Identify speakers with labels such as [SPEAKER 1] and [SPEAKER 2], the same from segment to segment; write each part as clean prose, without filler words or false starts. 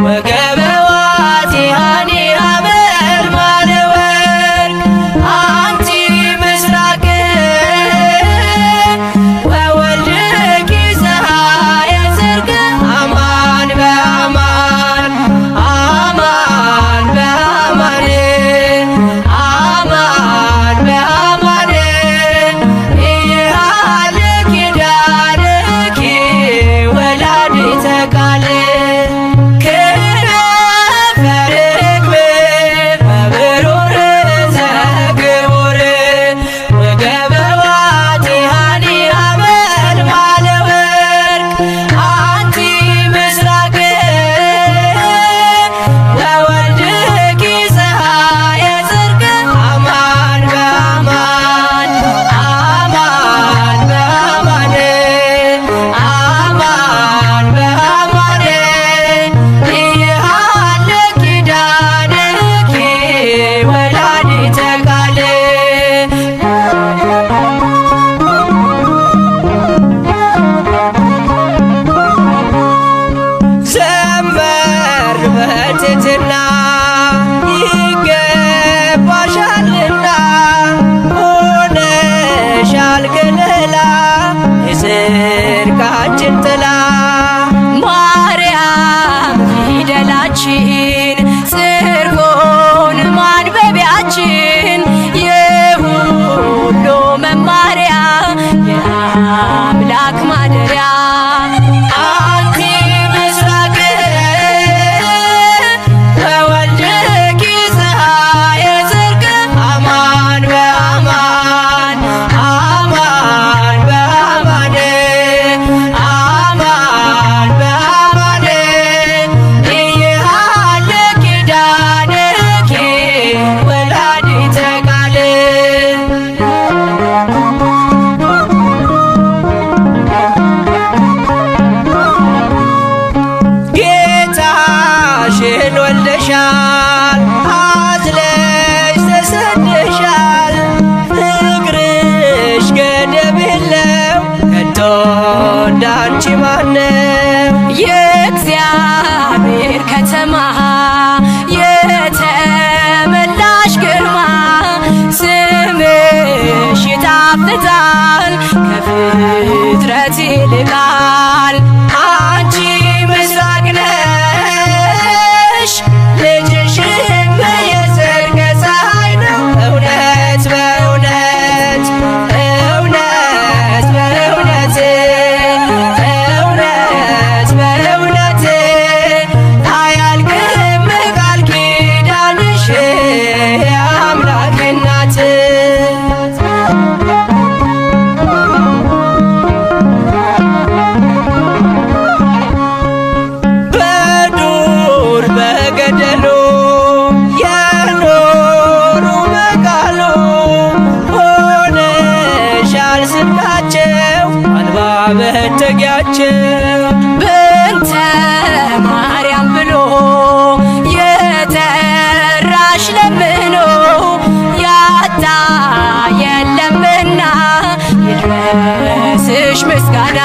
[SPEAKER 1] ወገበ ዋቲሃኒ ሐመልማለ ወርቅ አንቲ ምስራቅ ወወልድኪ ፀሐየ ጽድቅ አማን በአማን አማን በአማን አማን በአማን ኢያለ ኪዳንኪ ወላዲተ ቃል ክነፈ ርግብ በብሩር ዘግቡር ወገበ ዋቲሃኒ ሐመልማለ ወርቅ አንቲ ምስራቅ ወወልድኪ ፀሐየ ጽድቅ አማን በአማን አማን በአማን አማን በአማን ኢያለ ኪዳንኪ ወላዲተ ቃል ዘመር በትሕትና ይገባሻልና ሆነሻል ከለላ የጽድቃችን ጥላ ማርያም ፊደላችን ጽርቆን ማንበቢያችን የሁሉ መማሪያ የአምላክ ማደሪያ አንቲ ምስራቅ ወወልድኪ ፀሐየ ጽድቅ አማን በአማን አማን በአማን አማን በአማን ኢያለ ኪዳንኪ ወላዲተ ቃል ጌታሽን ወልደሻል አዝለሽ ተሰደሻል ፍቅርሽ ገደብ የለው ከቶ እንዳንቺ ማነው የእግዚአብሔር ከተማ የተመላሽ ግርማ ስምሽ ይጣፍጣል ከፍጥረት ይልቃል አንቺ ምስራቅ ነሽ ልጅሽም የጽድቅ ፀሐይ ነው እውነት በእውነት እውነት በእውነት እውነት በእውነት አያልቅም ቃል ኪዳንሽ የአምላክ እናት በዱር በገደሉ የኖሩ በቃሉ ሆነሻል ስንቃቸው አልባ መጠጊያቸው በእንተ ማርያም ብሎ የጠራሽ ለምኖ ያጣ የለምና ይድረስሽ ምስጋና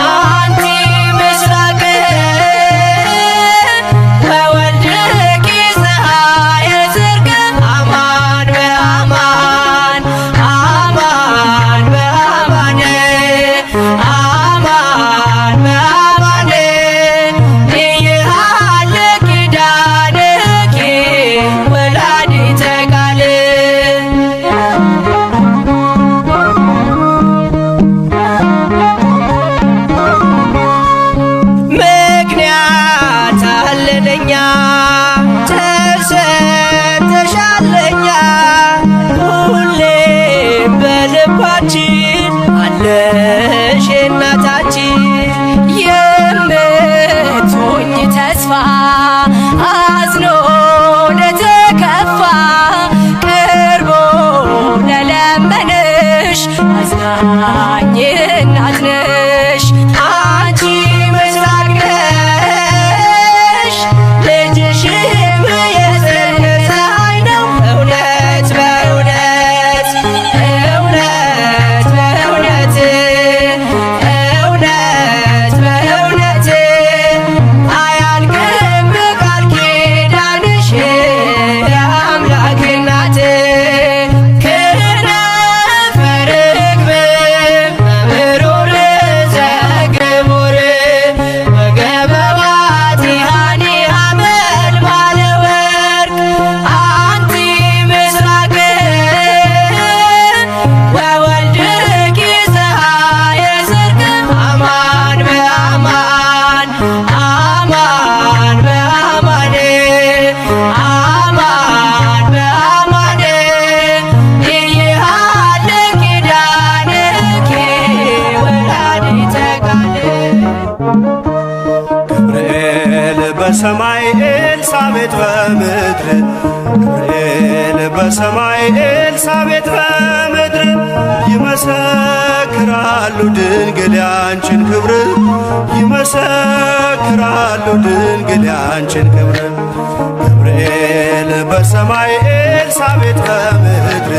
[SPEAKER 1] አንቲ ምስራቅ ወወልድኪ ፀሐየ ጽድቅ አማን በአማን አማን በአማን አማን በአማን ኢያለ ኪዳንኪ ወላዲተ ቃል ምክንያት አለለኛ ተሰጥተሻለኛ ሁሌም በልባችን አለሽ እናታችን የምትሆኝ ተስፋ አዝኖ ለተከፋ ቀርቦ ለለመነሽ አዝናኝ እናት ነሽ አንቺ ምስራቅ ነሽ ልጅሽም የጽድቅ ፀሐይ ነው እውነት በእውነት እውነት በእውነት እውነት በእውነት አያልቅም
[SPEAKER 2] በሰማይ ኤልሳቤጥ በምድር ገብርኤል በሰማይ ኤልሳቤጥ በምድር ይመሰክራሉ ድንግል ያንቺን ክብር ይመሰክራሉ ድንግል ያንቺን ክብር ገብርኤል በሰማይ ኤልሳቤጥ በምድር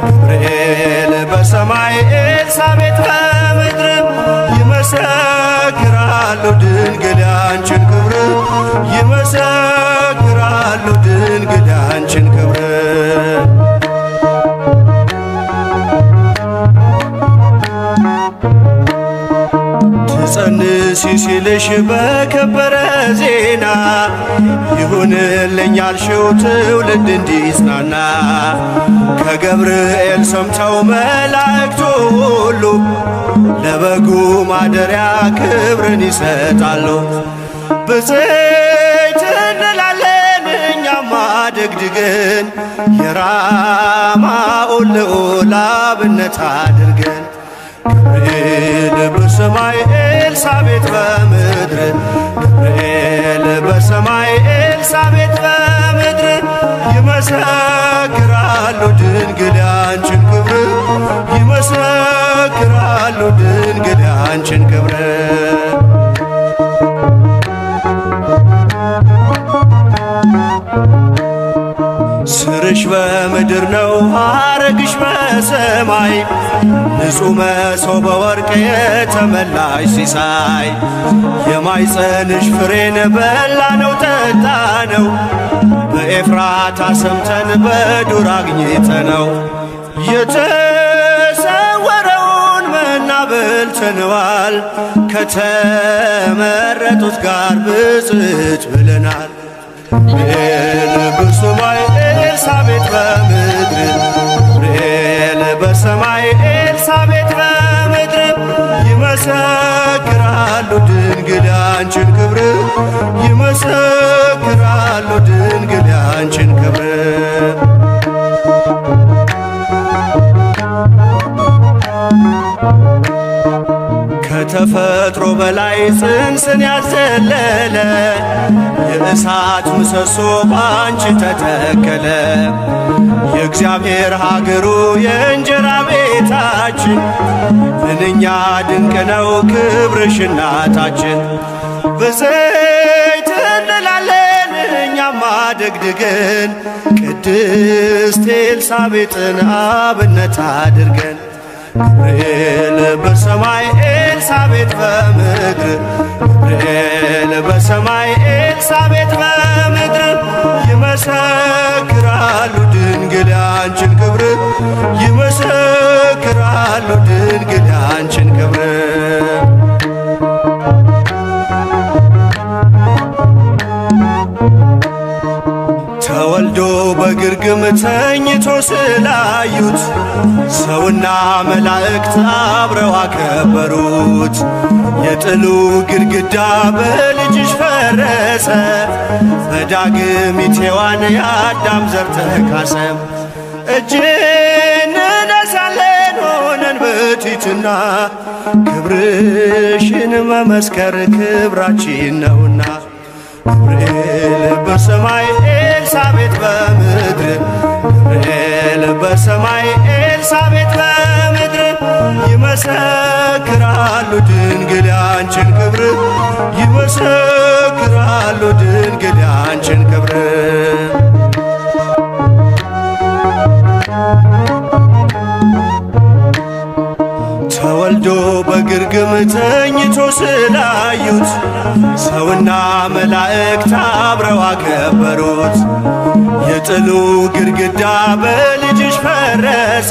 [SPEAKER 2] ገብርኤል በሰማይ ኤልሳቤጥ በምድር ይመሰክራሉ ድንግል ያንቺን ክብር ይመሰክራሉ ድንግል ያንቺን ክብር ትጸንሲ ሲልሽ በከበረ ዜና ይሁንልኝ ያልሽው ትውልድ እንዲጽናና ከገብርኤል ሰምተው መላእክቱ ሁሉ ለበጉ ማደሪያ ክብርን ይሰጣሉ። ብፅዕት እንላለን እኛማ ደግድገን የራማውን ልዑል አብነት አድርገን ገብርኤል በሰማይ ኤልሳቤጥ በምድር ገብርኤል በሰማይ ኤልሳቤጥ በምድር ይመሰክራሉ ድንግል ያንቺን ክብር ይመሰክራሉ ድንግል ያንቺን ክብር ስርሽ በምድር ነው ሐረግሽ በሰማይ ንጹሕ መሶበ ወርቅ የተመላሽ ሲሳይ የማይጸንሽ ፍሬን በላነው ጠጣነው በኤፍራታ ሰምተን በዱር አግኝተነው የተሰወረውን መና በልተነዋል ከተመረጡት ጋር ብፅዕት ብለናል። ገብርኤል በሰማይ ኤልሳቤጥ በምድር ገብርኤል በሰማይ ኤልሳቤጥ በምድር ይመሰክራሉ ድንግል ያንቺን ክብር ይመሰክራሉ ድንግል ያንቺን ክብር ከተፈጥሮ በላይ ጽንስን ያዘለለ የእሳት ምሰሶ ባንቺ ተተከለ የእግዚአብሔር ሀገሩ የእንጀራ ቤታችን ምንኛ ድንቅ ነው ክብርሽ እናታችን ብፅዕት እንላለን እኛማ ደግድገን ቅድስት ኤልሳቤጥን አብነት አድርገን ገብርኤል በሰማይ ኤልሳቤጥ በምድር ገብርኤል በሰማይ ኤልሳቤጥ በምድር ይመሰክራሉ ድንግል ያንቺን ክብር ይመሰክራሉ ድንግል ያንቺን ክብር ተወልዶ በግርግም ተኝቶ ስላዩት ሰውና መላእክት አብረው አከበሩት። የጥሉ ግድግዳ በልጅሽ ፈረሰ በዳግሚት ሔዋን የአዳም ዘር ተካሰ። እጅ እንነሳለን ሆነን በትሕትና ክብርሽን መመስከር ክብራችን ነውና ገብርኤል በሰማይ ኤልሳቤጥ በምድር ገብርኤል በሰማይ ኤልሳቤጥ በምድር ይመሰክራሉ ድንግል ያንቺን ክብር ይመሰክራሉ ድንግል ያንቺን ክብር ተወልዶ በግርግም ተኝቶ ስላዩት ሰውና መላእክት አብረው አከበሩት። የጥሉ ግድግዳ በልጅሽ ፈረሰ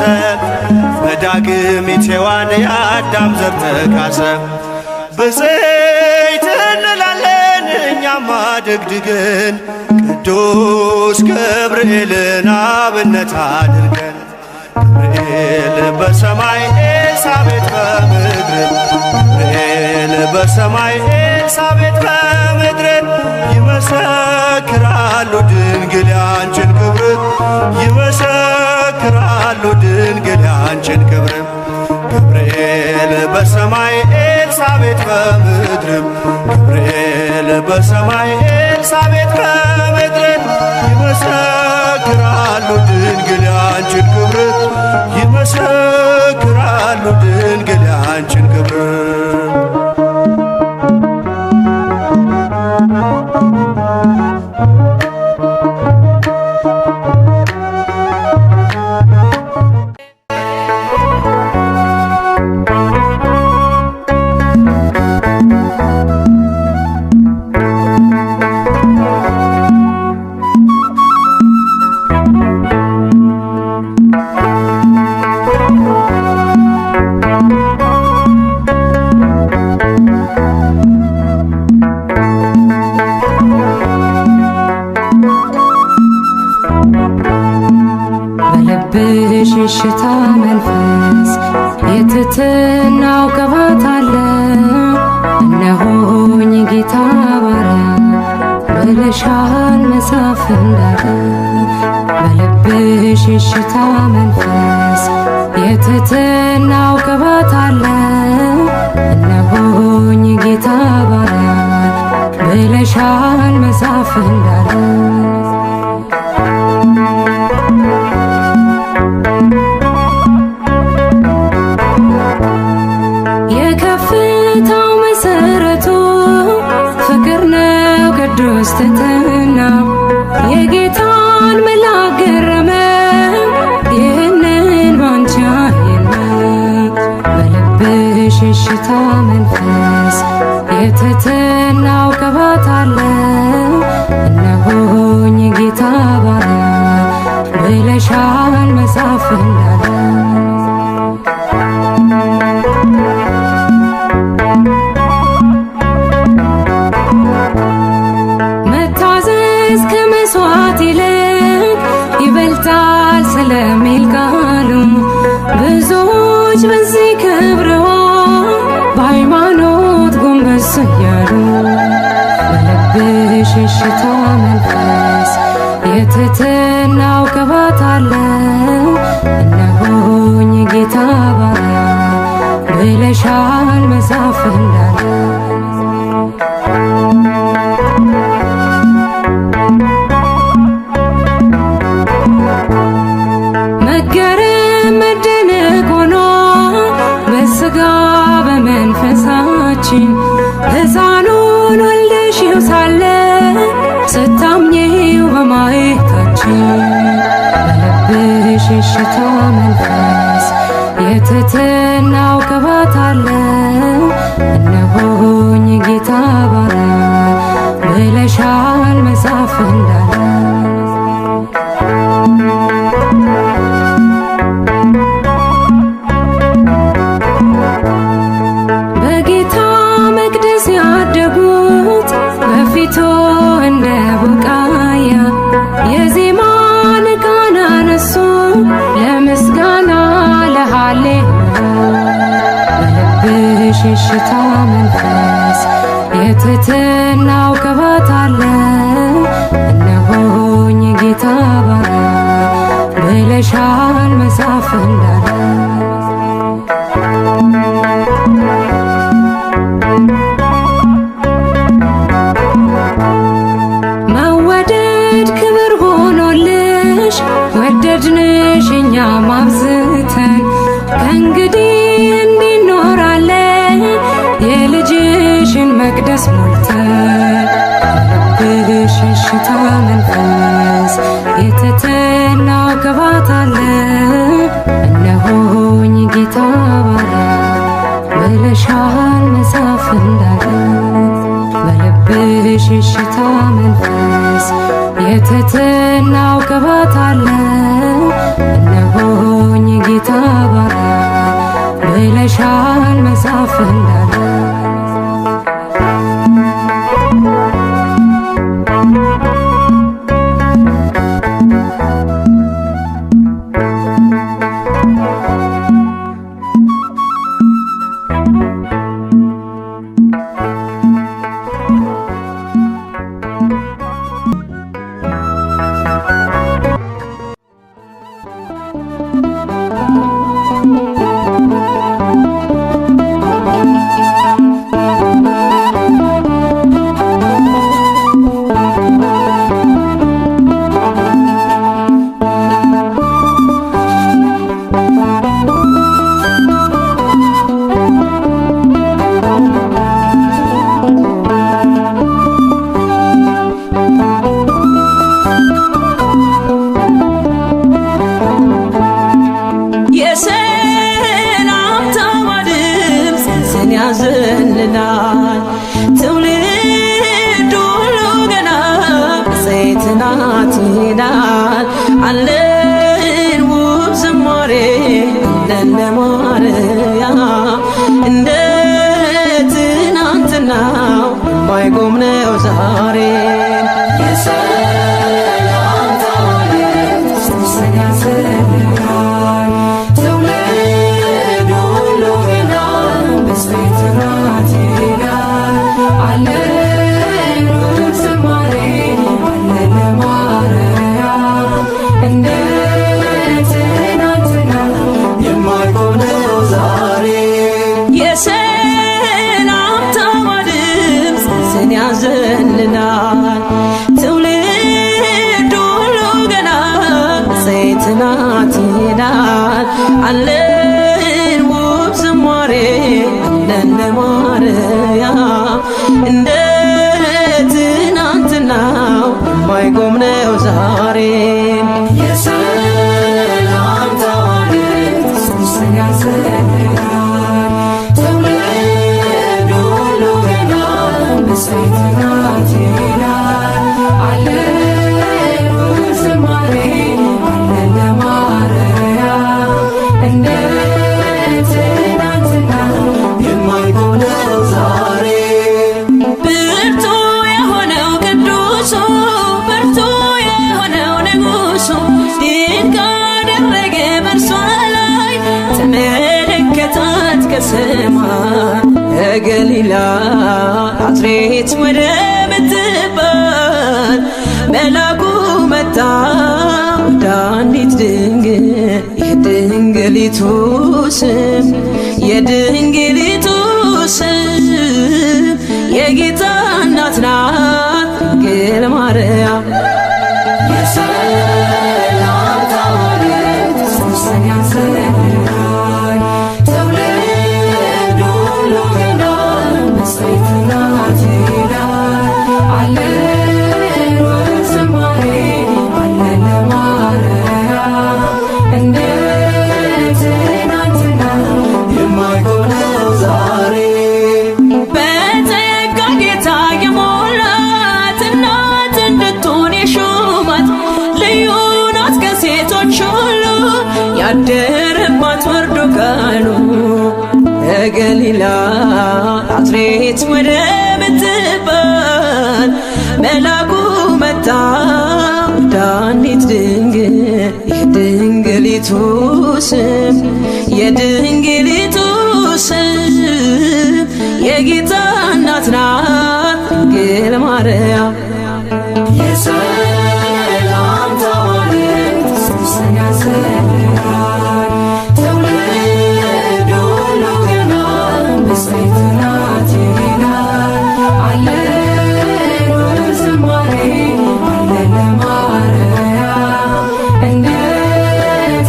[SPEAKER 2] በዳግሚት ሔዋን የአዳም ዘር ተካሰ። ብፅዕት እንላለን እኛማ ደግድገን ቅዱስ ገብርኤልን አብነት አድርገን ገብርኤል በሰማይ ኤልሳቤጥ በምድር ገብርኤል በሰማይ ኤልሳቤጥ በምድር ይመሰክራሉ ድንግል ያንቺን ክብር ይመሰክራሉ ድንግል ያንቺን ክብር ገብርኤል በሰማይ ኤልሳቤጥ በምድር ገብርኤል በሰማይ ኤልሳቤጥ ከምድር ይመሰክራሉ ድንግል ያንቺን ክብር ይመሰክራሉ ድንግል ያንቺን ክብር
[SPEAKER 3] ሽታ መንፈስ የትትናው ቅባት አለ እነሆኝ ጌታ ባሪያ ብለሻል መጽሐፍ እንዳለ በልብሽ ሽታ መንፈስ የትትናው ቅባት አለ እነሆኝ ጌታ ባሪያ ብለሻል መጽሐፍ እንዳለ የከፍታው መሰረቱ ፍቅር ነው ቅዱስ ትሕትና የጌታን መልአክ ገረመ ይህንን ባንቺ አየና በልብሽ ሽታ መንፈስ የትሕትናው ቅባት አለ እነሆኝ ጌታ ባሪያ ብለሻል መጽሐፍ እንዳለ መታዘዝ ከመስዋዕት ይልቅ ይበልጣል ስለሚል ቃሉ ብዙዎች በዚህ ከብረዋ በሃይማኖት ጎንበስ እያሉ በልብሽ ሽታ መንፈስ የትሕትናው ቅባት አለ እነሆኝ ጌታ ባሪያ ብለሻል መጽሐፍ እንዳለ መገረም መደነቅ ሆኖ በሥጋ በመንፈሳችን ሕፃኑን ወልደሽው ሳለ ስታምኚው በማየታችን በልብሽ ሽታ መንፈስ የትሕትናው ቅባት አለ እነሆኝ ጌታ ባሪያ ብለሻል መጽሐፍ እንዳለ በጌታ መቅደስ ያደጉት በፊቱ እንደ ቡቃያ የዜማን ቃና ነሱ ለምስጋና ለሃሌሉያ በልብሽ ሽታ መንፈስ የትሕትናው ቅባት አለ እነሆኝ ጌታ ባሪያ ብለሻል መጽሐፍ እንዳለ መወደድ ክብር ሆኖልሽ ወደድንሽ እኛም አብዝተን ከእንግዲህ እንኖራለን የልጅሽን መቅደስ ሞልተን በልብሽ ሽታ መንፈስ የትሕትናው ቅባት አለ እነሆኝ ጌታ ባሪያ ብለሻል መጽሐፍ እንዳለ በልብሽ ሽታ መንፈስ የትሕትናው ቅባት አለ እነሆኝ ጌታ ባሪያ ብለሻል መጽሐፍ እንዳለ
[SPEAKER 1] አለን ለማርያም እንደ ትናንትናው የማይቆም ነው ዛሬ የሰላምታ መልእክት ጽንስን ያዘልቃል ትውልድ ሁሉ ገና በስቤት ናት ይላል አለን ዝማሬ አለን ለማርያም እንደ ትናንትናው የማይቆም ነው ዛሬ የሰላምታዋ ድምፅ ጽንስን ያዘልላል ትውልድ ሁሉ ገና በስቤት ናት ይላል አለን ውብ ዝማሬ አለን ለማርያም እንደ ትናንትናው የማይቆም ነው ዛሬ የሰላምታዋ ድምፅ ጽንስን ያዘልላል ትውልድ ሁሉ ገና በስቤት ናት ይላል አለን ውብ ዝማሬ አለን ለማርያም እንደ ትናንትናው የማይቆም ነው ዛሬ ብርቱ የሆነው ቅዱሱ ብርቱ የሆነው ንጉሱ ድንቅ አደረገ በእርሷ ላይ ተመለከታት ከሰማይ ከገሊላ ናዝሬት ወደ ምትባል መልአኩ መጣ ወደ አንዲት ድንግል የድንግሊቱ ስም የድንግሊቱ ስም የጌታ እናት ናት ድንግል ማርያም የሰላምታዋ መልእክት ጽንስን ያዘልቃል ትውልድ ሁሉ ገና በስቤት ናት ይላል አለን ውብ ዝማሬ አለን ለማርያም እንደ ትናንትናው የማይቆም ነው ዛሬ በጸጋ ጌታ የሞላት እናት እንድትሆን የሾማት ልዩ ናት ከሴቶች ሁሉ ያደረባት ወርዶ ቃሉ ከገሊላ ናዝሬት ወደ ምትባል መልአኩ መጣ ወደ አንዲት ድንግል የድንግሊቱ ስም የድንግሊቱ ስም የጌታ እናት ናት ድንግል ማርያም የሰላምታዋ መልእክት ጽንስን ያዘልቃል ትውልድ ሁሉ ገና በስቤት ናት ይላል አለን ውብ ዝማሬ አለን ለማርያም እንደ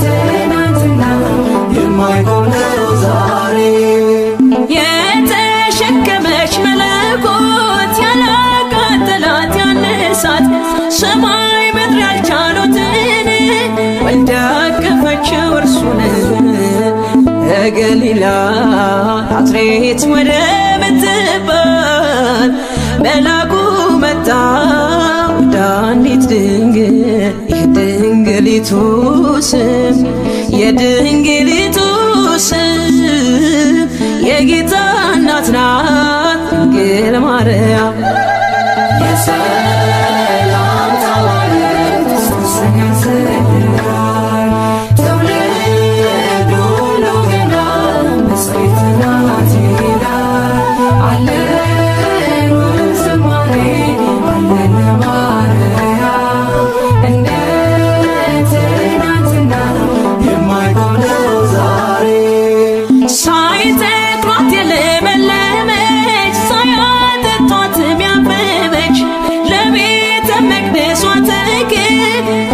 [SPEAKER 1] ትናንትናው የማይቆም ነው ዛሬ የተሸከመች መለኮት ያላቃጠላት ያነሳት ሰማይ ምድር ያልቻሉትን ወልዳ አቀፈችው እርሱን ከገሊላ ናዝሬት ወደ ምትባል መልአኩ መጣ ወደ አንዲት ድንግል የድንግሊቱ ስም የድንግሊቱ ስም የጌታ እናት ናት ድንግል ማርያም የሰላምታዋ መልእክት ጽንስን ያዘልቃል ትውልድ ሁሉ ገና በስቤት ናት ይላል አለን ውብ ዝማሬ አለን ለማርያም እንደ ትናንትናው የማይቆም ነው ዛሬ ሳይተክሏት የለመለመች ሳያጠጧትም ያበበች ለቤተ መቅደሷ ተክል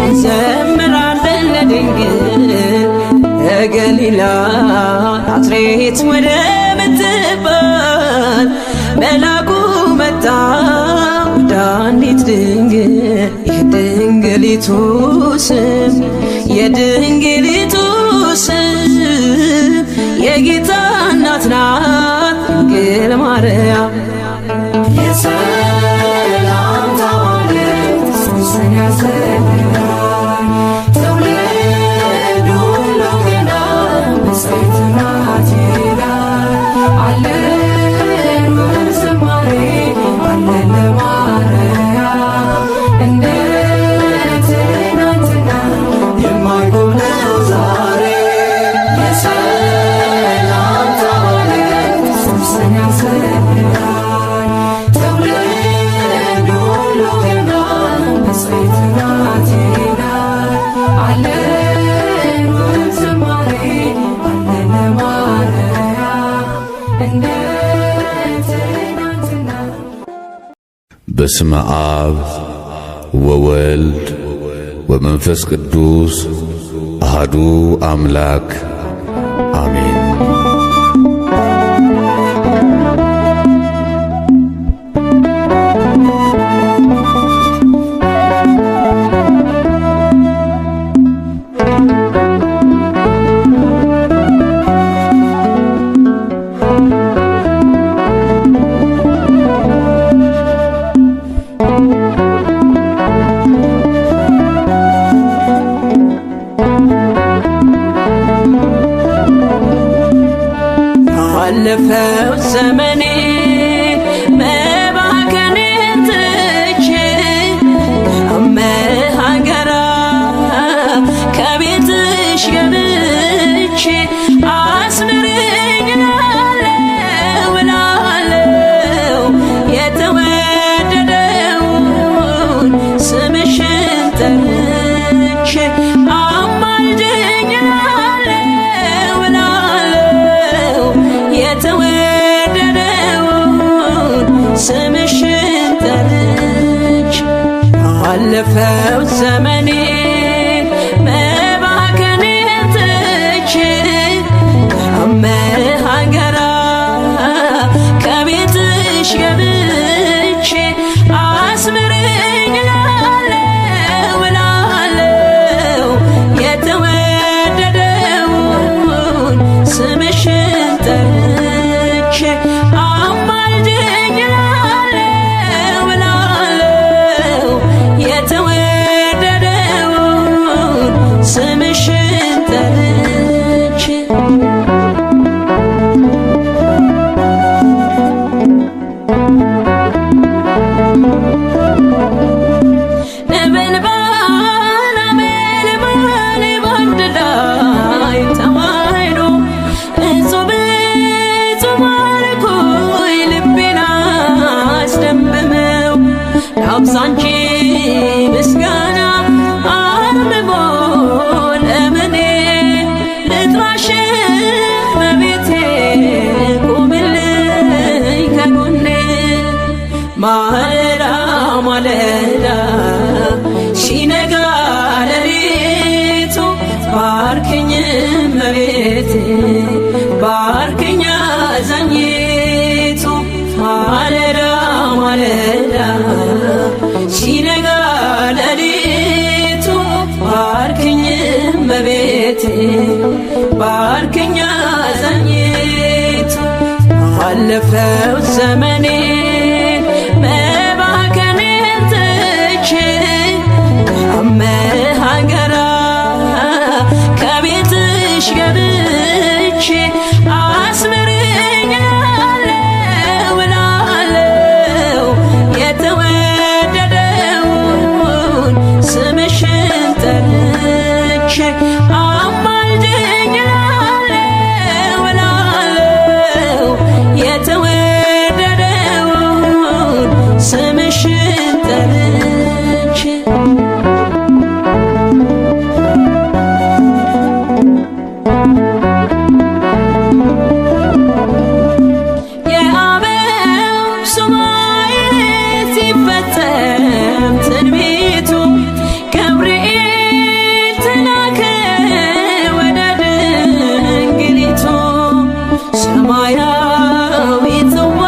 [SPEAKER 1] እንዘምራለን ለድንግል ከገሊላ ናዝሬት ወደ ምትባል መልአኩ መጣ ወደ አንዲት ድንግል የድንግሊቱ ስም የድንግሊቱ ስም የጌታ እናት ናት ድንግል ማርያም የሰላምታዋ መልእክት ጽንስን ያዘልቃል ትውልድ ሁሉ ገና በስቤት ግርማ ብፅዕት ናት ይላል አለን ዝማሬ አለን ለማርያም እንደ ትናንትና።
[SPEAKER 4] በስመ አብ ወወልድ ወመንፈስ ቅዱስ አሐዱ አምላክ አሜን።
[SPEAKER 1] ባለፈው ዘመኔ መባከንን ትቼ ከመሃገራ ከቤትሽ ገብቼ አስምረኝ እላለሁ እላለሁ የተወደደውን ስምሽን ጠርቼ አማልደኝ እላለሁ እላለሁ የተወደደውን ስምሽን ጠርቼ ባለፈው ዘመኔ መባከንን ትቼ ከመሃገራ ከቤትሽ ገብቼ አስምረኝ እላለሁ እላለሁ የተወደደውን ስምሽን ጠርቼ አማልደኝ እላለሁ እላለሁ የተወደደውን ስምሽን ጠርቼ ነበልባል አመልማል በአንድ ላይ ተዋህዶ እጹብ እጹብ አልኩኝ ልቤን አስደመመው ላብዛ እንጂ ምስጋና አርምሞ ለምኔ ልጥራሽ እመቤቴ ቁምልኝ ከጎኔ ማለዳ ማለዳ ሲነጋ ሌሊቱ ባርክኝ እመቤቴ ባርክኝ አዛኝቱ ማለዳ ማለዳ ሲነጋ ሌሊቱ ባርክኝ እመቤቴ ባርክኝ አዛኝቱ ባለፈው ዘመኔ መባከንን ትቼ ከመሃገራ ከቤትሽ ገብቼ አስምረኝ እላለሁ እላለሁ የተወደደውን ስምሽን ጠርቼ አማልደኝ እላለሁ እላለሁ የተወደደውን ስምሽን ጠርቼ የአበው ሱባዔ ሲፈጸም ትንቢቱ ገብርኤል ተላከ ወደ ድንግሊቱ ሰማያዊ ጽዋ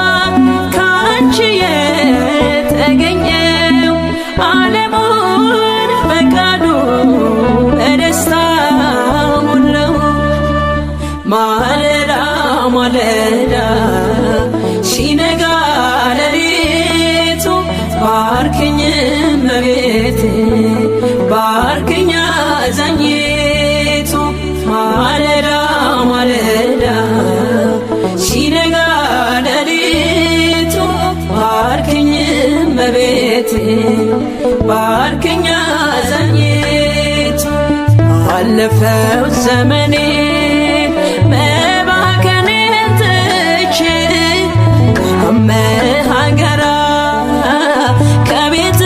[SPEAKER 1] ካንቺ የተገኘው ዓለሙን በቃሉ በደስታ ሞላው ማለዳ ማለዳ ሲነጋ ሌሊቱ ባርክኝ እመቤቴ ባርክኝ አዛኝቱ ማለዳ ማለዳ ሲነጋ ሌሊቱ ባርክኝ እመቤቴ ባርክኝ አዛኝቱ ባለፈው ዘመኔ መባከንን ትቼ ከመሃገራ ከቤት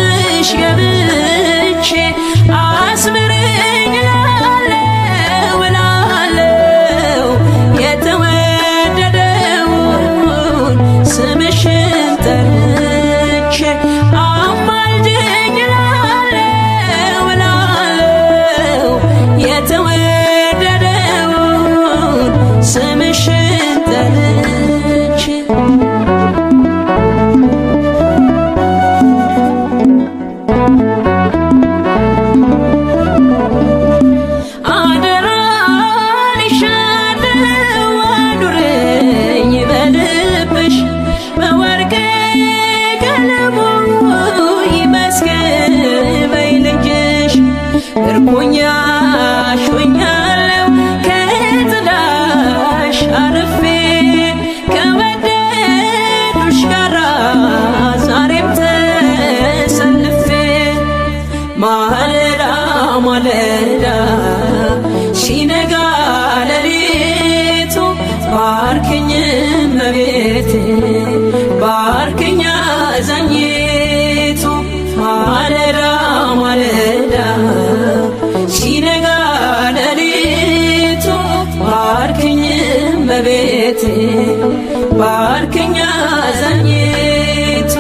[SPEAKER 1] ማለዳ ማለዳ ሲነጋ ሌሊቱ ባርክኝ እመቤቴ ባርክኝ አዛኝቱ ማለዳ ማለዳ ሲነጋ ሌሊቱ ባርክኝ እመቤቴ ባርክኝ አዛኝቱ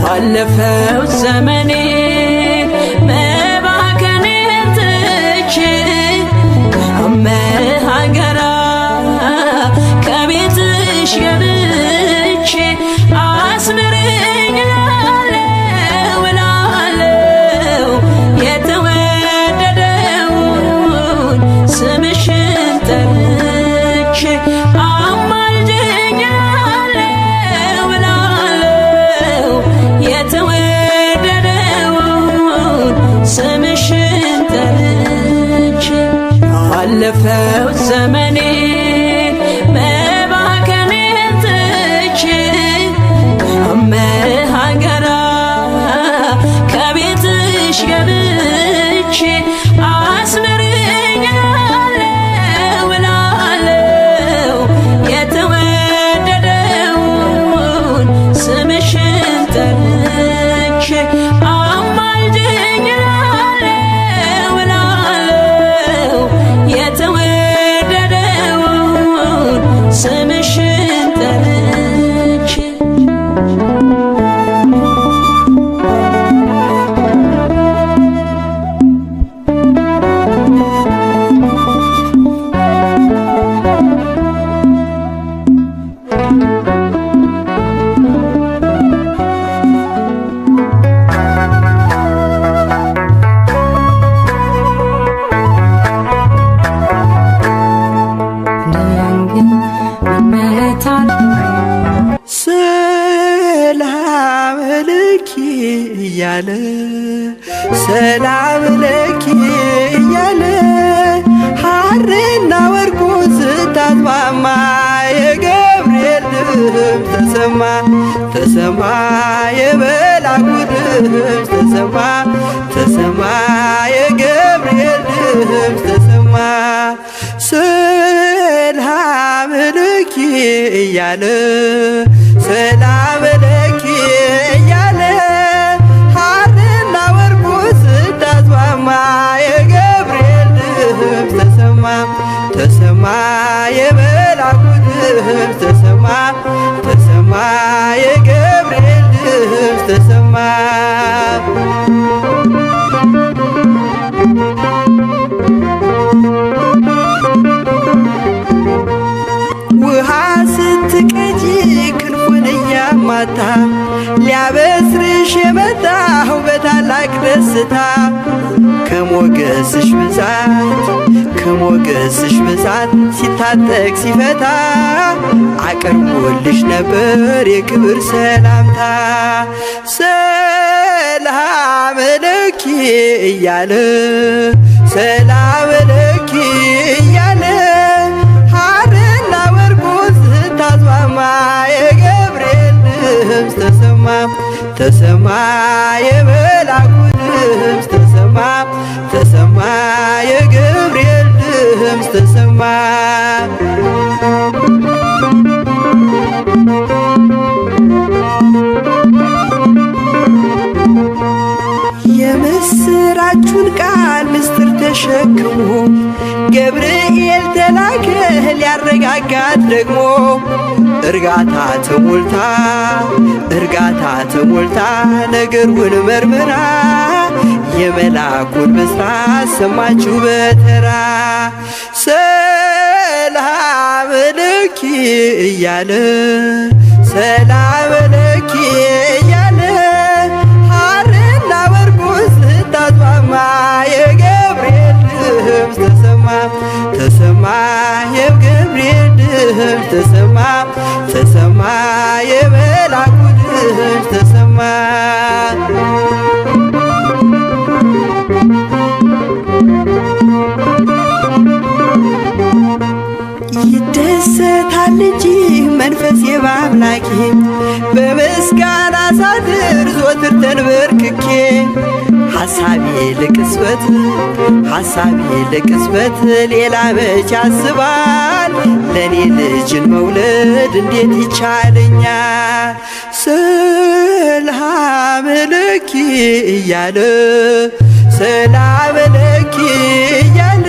[SPEAKER 1] ባለፈው ዘመኔ መባከኔን ትቼ ከመሃገራ ከቤትሽ ገብቼ አስምረኝ እላለሁ እላለሁ የተወደደውን ስምሽን ጠርቼ አማልደኝ እላለሁ እላለሁ የተወደደውን ስምሽን ጠርቼ አለፈው ዘመኔ መባከኔን ትቼ ከመሃገራ ከቤትሽ ገብቼ አስምረኝ እላለሁ እላለሁ የተወደደውን ስምሽን ጠርቼ አማልደኝ እላለሁ እላለሁ የተወደደውን ስምሽን ጠርቼ
[SPEAKER 3] ድንግል ምነታል
[SPEAKER 2] ሰላም ለኪ እያለ ሰላም ለኪ እያለ ሐርና ወርቁ ስታስማማ የገብርኤል ድምፅ ተሰማ ተሰማ የመላኩ ድምፅ ተሰማ ተሰማ የገብርኤል ድምፅ ተሰማ ሰላም ለኪ እያለ ሰላም ለኪ እያለ ሐርና ወርቁ ስታስማማ የገብርኤል ድምፅ ተሰማ ተሰማ የመላኩ ድምፅ ተሰማ ተሰማ የገብርኤል ድምፅ ተሰማ ውሃ ስትቀጂ ክንፉን እያማታ ሊያበስርሽ የመጣው በታላቅ ደስታ ከሞገስሽ ብዛት ከሞገስሽ ብዛት ሲታጠቅ ሲፈታ አቅርቦልሽ ነበር የክብር ሰላምታ ሰላም ለኪ እያለ ሰላም ለኪ እያለ ሐርና ወርቁ ስታስማማ የገብርኤል ድምፅ ተሰማ ተሰማ የመላኩ ድምፅ ተሰማ ተሰማ የገብርኤል ድምፅ ተሰማ የምስራቹን ቃል ምስጢር ተሸክሞ ገብርኤል ተላከ ሊያረጋጋት ደግሞ እርጋታ ተሞልታ ነገሩን መርምራ የመላኩን ብስራት ሰማችሁ በተራ ሰላም ለኪ እያለ ሰላም ለኪ እያለ ሐርና ወርቁ ስታስማማ የገብርኤል ድምፅ ተሰማ ተሰማ የገብርኤል ድምፅ ተሰማ ተሰማ የመላኩ ድምፅ ተሰማ ይደሰታል እንጂ መንፈሴ በአምላኬ በምስጋና ሳድር ዘወትር ተንበርክኬ
[SPEAKER 5] ሐሳቤ ለቅጽበት ሌላ መች ያስባል ለኔ ልጅን መውለድ እንዴት ይቻለኛል ሰላም ለኪ እያለ ሰላም ለኪ እያለ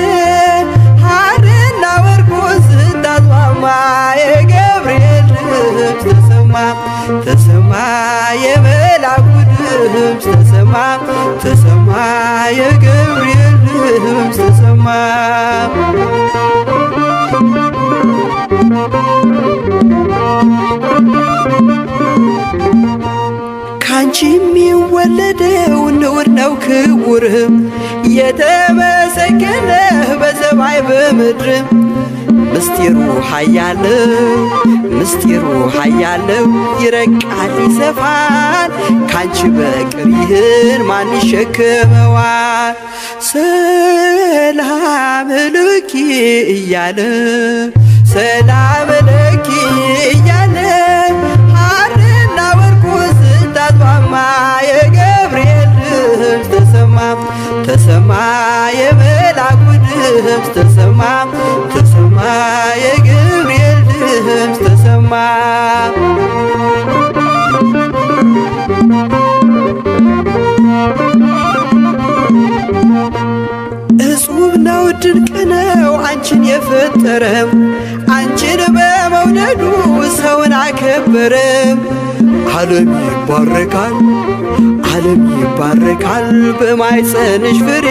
[SPEAKER 5] ሐርና ወርቁን ስታስማማ የገብርኤል ድምፅ ተሰማ የመላኩ ድምፅ ተሰማ የገብርኤል ድምፅ ተሰማ ካንቺ የሚወለደው ንዑድ ነው ክቡርም የተመሰገነ በሰማይ በምድርም ምስጢሩ ኃያለው ይረቃል ይሰፋል ካንቺ በቀር ይህን ማን ይሸከመዋል ሰላም ለኪ እያለ ሰላም ለኪ እያለ ሐርና ወርቁን ስታስማማ የገብርኤል ድምፅ ተሰማ የመላኩ ድምፅ ተሰማ የገብርኤል ድምፅ ተሰማ እጹብ ነው ድንቅ ነው አንቺን የፈጠረም አንቺን በመውደዱ ሰውን አከበረም ዓለም ይባረካል በማኅፀንሽ ፍሬ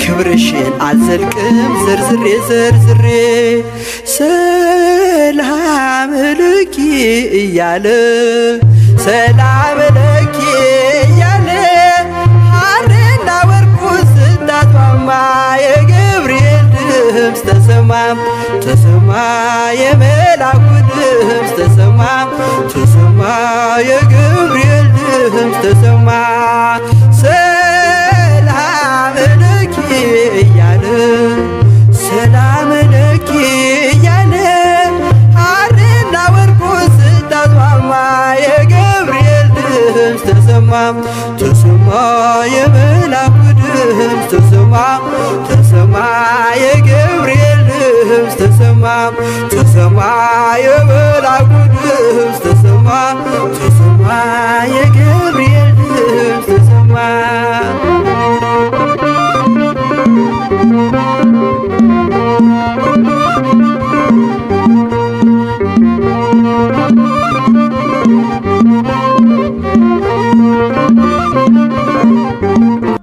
[SPEAKER 5] ክብርሽን አልዘልቅም ዘርዝሬ ሰላም ለኪ እያለ ሰላም ለኪ እያለ ሐርና ወርቁን ስታስማማ የገብርኤል ድምፅ ተሰማ የመላኩ ድምፅ ተሰማ የገብርኤል ድምፅ ተሰማ ሰላም ለኪ እያለ ሰላም ለኪ እያለ ሐርና ወርቁን ስታስማማ የገብርኤል ድምፅ ተሰማ የመላኩ ድምፅ ተሰማ የገብርኤል ድምፅ ተሰማ የመላኩ ድምፅ ተሰማ የገብርኤል ድምፅ ተሰማ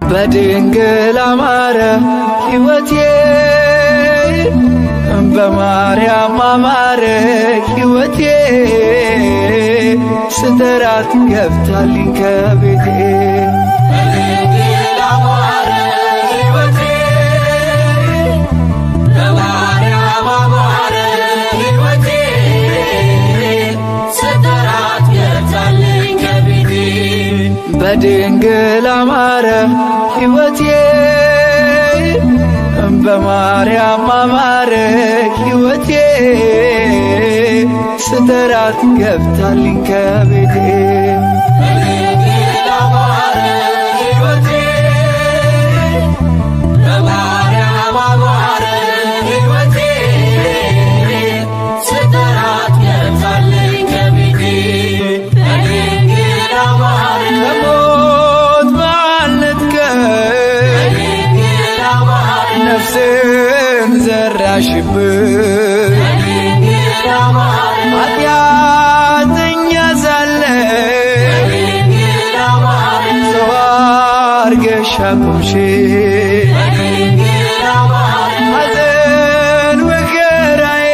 [SPEAKER 6] በድንግል አማረ ሕይወቴ በማርያም አማረ ሕይወቴ ስትራት ገብታልኝ ከቤቴ በድንግል አማረ ሕይወቴ በማርያም አማረ ሕይወቴ ስትራት ገብታልኝ ከቤቴ በድንግል አማረ ሕይወቴ በማርያም አማረ ሕይወቴ ስትራት ገብታልኝ ከቤቴ በድንግል አማረ ሕይወቴ በማርያም አማረ ሕይወቴ ስትራት ገብታልኝ ከቤቴ በድንግል አማረ ከሞት ባልነጥቀኝ ነፍስን ዘራሽብኝ ኃጢአተኛ ሳለሁ ሰው አድርገሽ አቆምሽኝ ሐዘን መከራዬ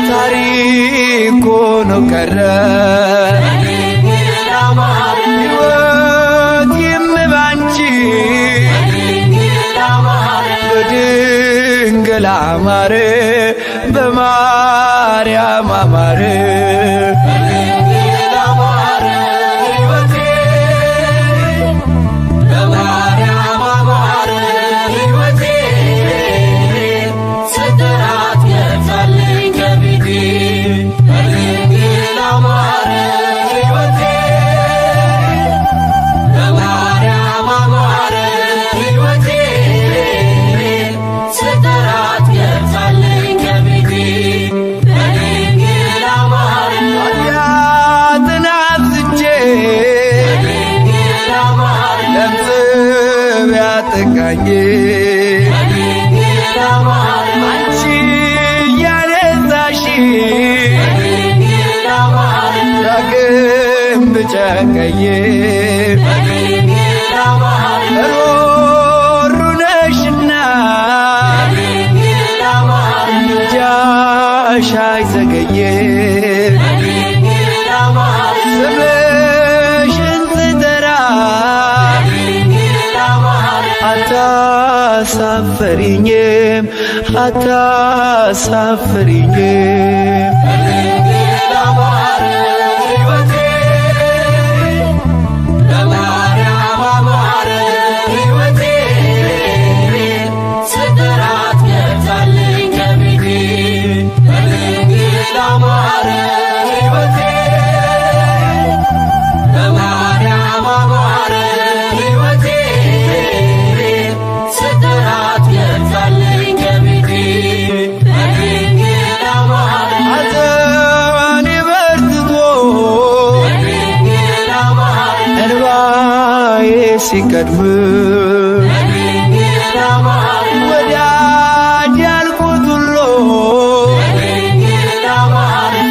[SPEAKER 6] ታሪክ ሆኖ ቀረ ሕይወቴም ባንቺ በድንግል አማረ በማርያም አማረ በድንግል አማረ ሕይወቴ በማርያም አማረ ሕይወቴ ስትራት ገብታልኝ ከቤቴ በድንግል አማረ ሕይወቴ
[SPEAKER 5] ያጸጋኝ አንቺ ያነሳሽ ዳግም ብጨቀኝ ሮሩ ነሽና ምልጃሽ አይዘገየ ስምሽን ስጠራ አታሳፍሪኝም አታሳፍሪኝም ሲቀድም ወዳጅ ያልኩት ሁሉ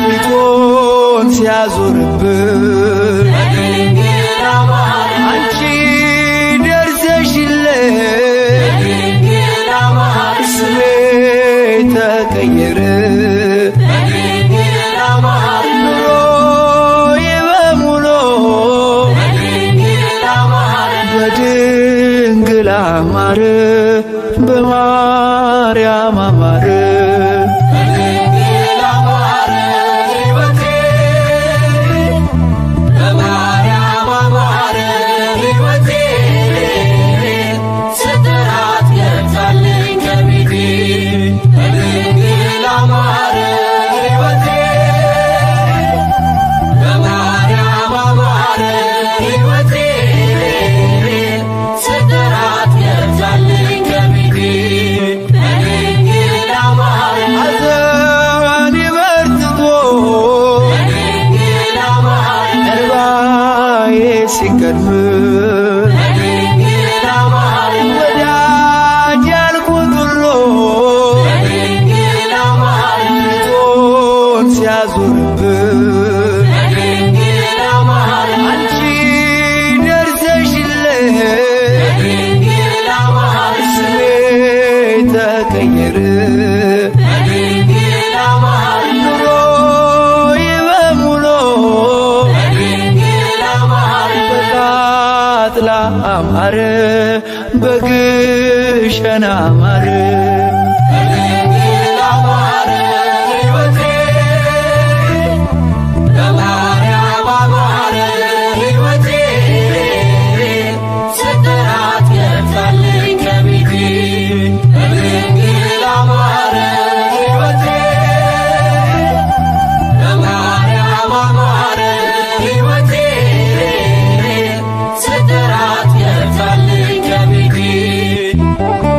[SPEAKER 5] ፊቱን ሲያዞርብን አንቺ ደርሰሽልኝ ስሜ ተቀየረ ኑሮዬ በሙሉ በድንግል አማረ በማርያም አማረ ሲቀድም ወዳጅ ያልኩት ሁሉ ፊቱን ሲያዞርብን አንቺ ደርሰሽልኝ ስሜ ተቀየረ ኑሮዬ በሙሉ በቃጥላ አማረ በግሸን አማረ
[SPEAKER 6] Thank you.